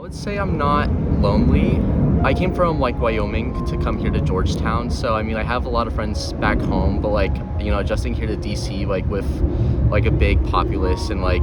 would say I'm not lonely. I came from like Wyoming to come here to Georgetown, so I mean I have a lot of friends back home, but like adjusting here to DC like with like a big populace and like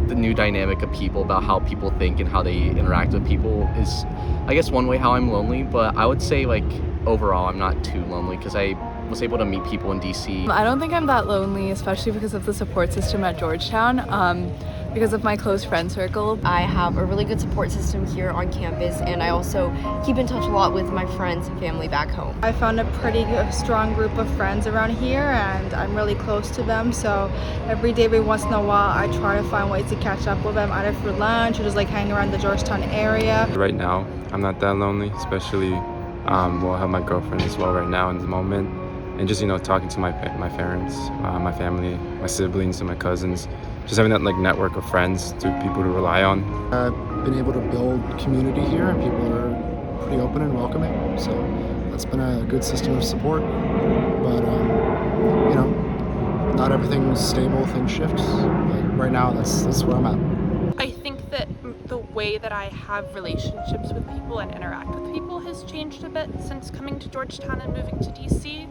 the new dynamic of people about how people think and how they interact with people is I guess one way how I'm lonely, but I would say like overall I'm not too lonely because I was able to meet people in DC. I don't think I'm that lonely, especially because of the support system at Georgetown. Because of my close friend circle. I have a really good support system here on campus, and I also keep in touch a lot with my friends and family back home. I found a pretty strong group of friends around here, and I'm really close to them, so every day, every once in a while, I try to find ways to catch up with them, either for lunch or just like hang around the Georgetown area. Right now, I'm not that lonely, especially I have my girlfriend as well right now in the moment, and just talking to my parents, my family, my siblings and my cousins. Just having that like network of friends, to people to rely on. I've been able to build community here, and people are pretty open and welcoming. So that's been a good system of support. But not everything's stable. Things shift. But right now, that's where I'm at. I think that the way that I have relationships with people and interact with people has changed a bit since coming to Georgetown and moving to DC.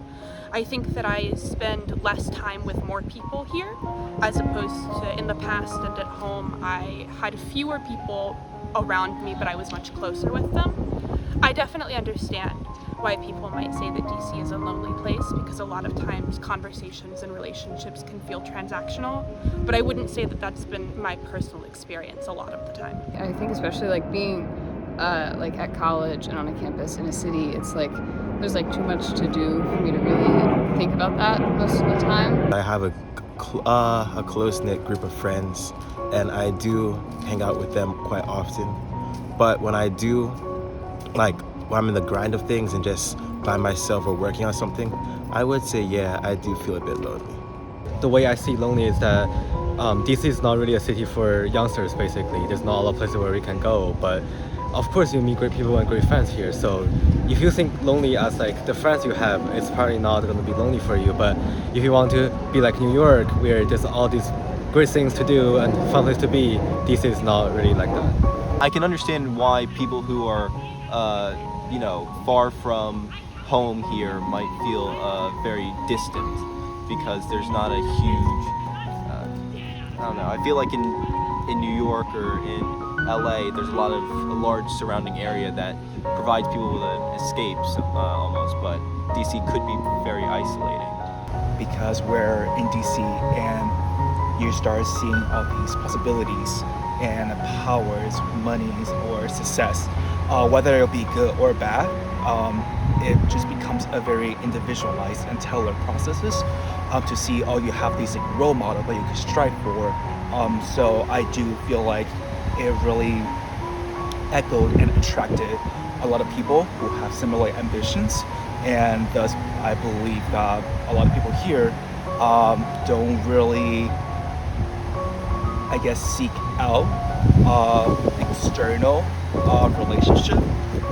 I think that I spend less time with more people here as opposed to in the past and at home. I had fewer people around me, but I was much closer with them. I definitely understand why people might say that DC is a lonely place because a lot of times conversations and relationships can feel transactional, but I wouldn't say that that's been my personal experience a lot of the time. I think especially like being like at college and on a campus in a city, it's like there's like too much to do for me to really think about that most of the time. I have a close-knit group of friends, and I do hang out with them quite often. But when I do, like when I'm in the grind of things and just by myself or working on something, I would say, yeah, I do feel a bit lonely. The way I see lonely is that DC is not really a city for youngsters, basically. There's not a lot of places where we can go, but of course you meet great people and great friends here. So if you think lonely as like the friends you have, it's probably not going to be lonely for you. But if you want to be like New York, where there's all these great things to do and fun place to be, DC is not really like that. I can understand why people who are far from home here might feel very distant, because there's not a huge I don't know, I feel like in New York or in LA, there's a large surrounding area that provides people with an escape almost, but DC could be very isolating. Because we're in DC and you start seeing all these possibilities and powers, monies, or success, whether it'll be good or bad, it just becomes a very individualized and tailored processes to see, you have these like, role models that you can strive for. So I do feel like it really echoed and attracted a lot of people who have similar ambitions, and thus I believe that a lot of people here don't really, I guess, seek out external relationship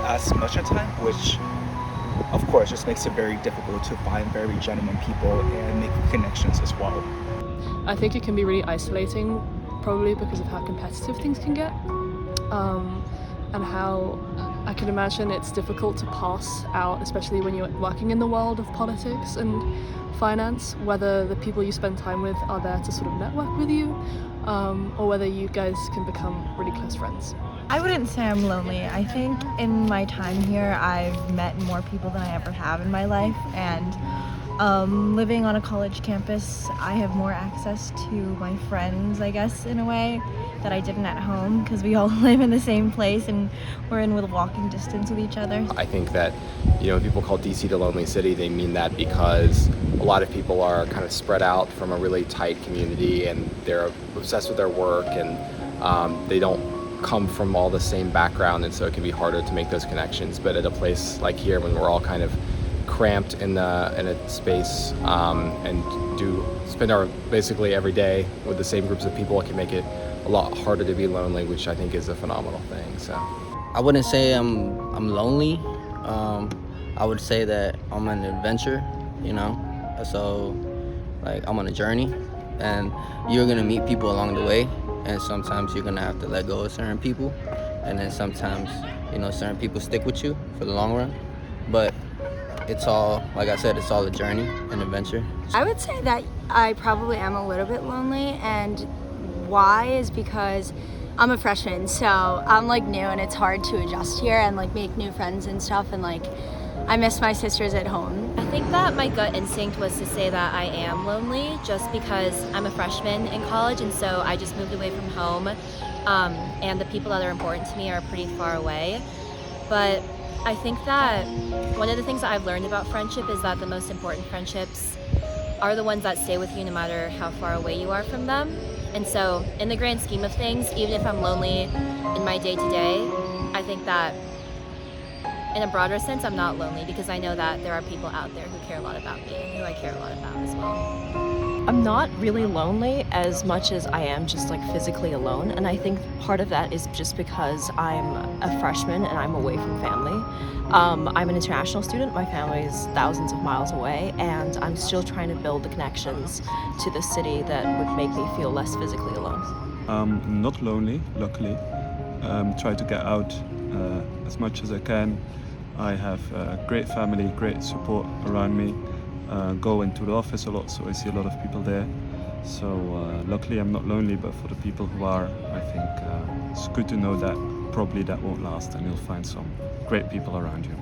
as much at time, which of course just makes it very difficult to find very genuine people and make connections as well. I think it can be really isolating, probably because of how competitive things can get, and how I can imagine it's difficult to pass out, especially when you're working in the world of politics and finance, whether the people you spend time with are there to sort of network with you, or whether you guys can become really close friends. I wouldn't say I'm lonely. I think in my time here, I've met more people than I ever have in my life, and living on a college campus, I have more access to my friends, I guess, in a way, that I didn't at home, because we all live in the same place and we're in with walking distance with each other. I think that, when people call DC the lonely city, they mean that because a lot of people are kind of spread out from a really tight community and they're obsessed with their work, and they don't come from all the same background, and so it can be harder to make those connections. But at a place like here, when we're all kind of cramped in a space and spend our basically every day with the same groups of people, it can make it a lot harder to be lonely, which I think is a phenomenal thing. So I wouldn't say I'm lonely. I would say that I'm on an adventure, so like I'm on a journey, and you're gonna meet people along the way, and sometimes you're gonna have to let go of certain people, and then sometimes, you know, certain people stick with you for the long run. But it's all, like I said, it's all a journey, an adventure. I would say that I probably am a little bit lonely, and why is because I'm a freshman, so I'm like new and it's hard to adjust here and like make new friends and stuff, and like I miss my sisters at home. I think that my gut instinct was to say that I am lonely just because I'm a freshman in college, and so I just moved away from home, and the people that are important to me are pretty far away. But I think that one of the things that I've learned about friendship is that the most important friendships are the ones that stay with you no matter how far away you are from them. And so in the grand scheme of things, even if I'm lonely in my day-to-day, I think that in a broader sense, I'm not lonely because I know that there are people out there who care a lot about me and who I care a lot about as well. I'm not really lonely as much as I am just like physically alone, and I think part of that is just because I'm a freshman and I'm away from family. I'm an international student, my family is thousands of miles away, and I'm still trying to build the connections to the city that would make me feel less physically alone. Not lonely, luckily. Try to get out as much as I can. I have a great family, great support around me. Go into the office a lot, so I see a lot of people there. So luckily I'm not lonely, but for the people who are, I think it's good to know that probably that won't last and you'll find some great people around you.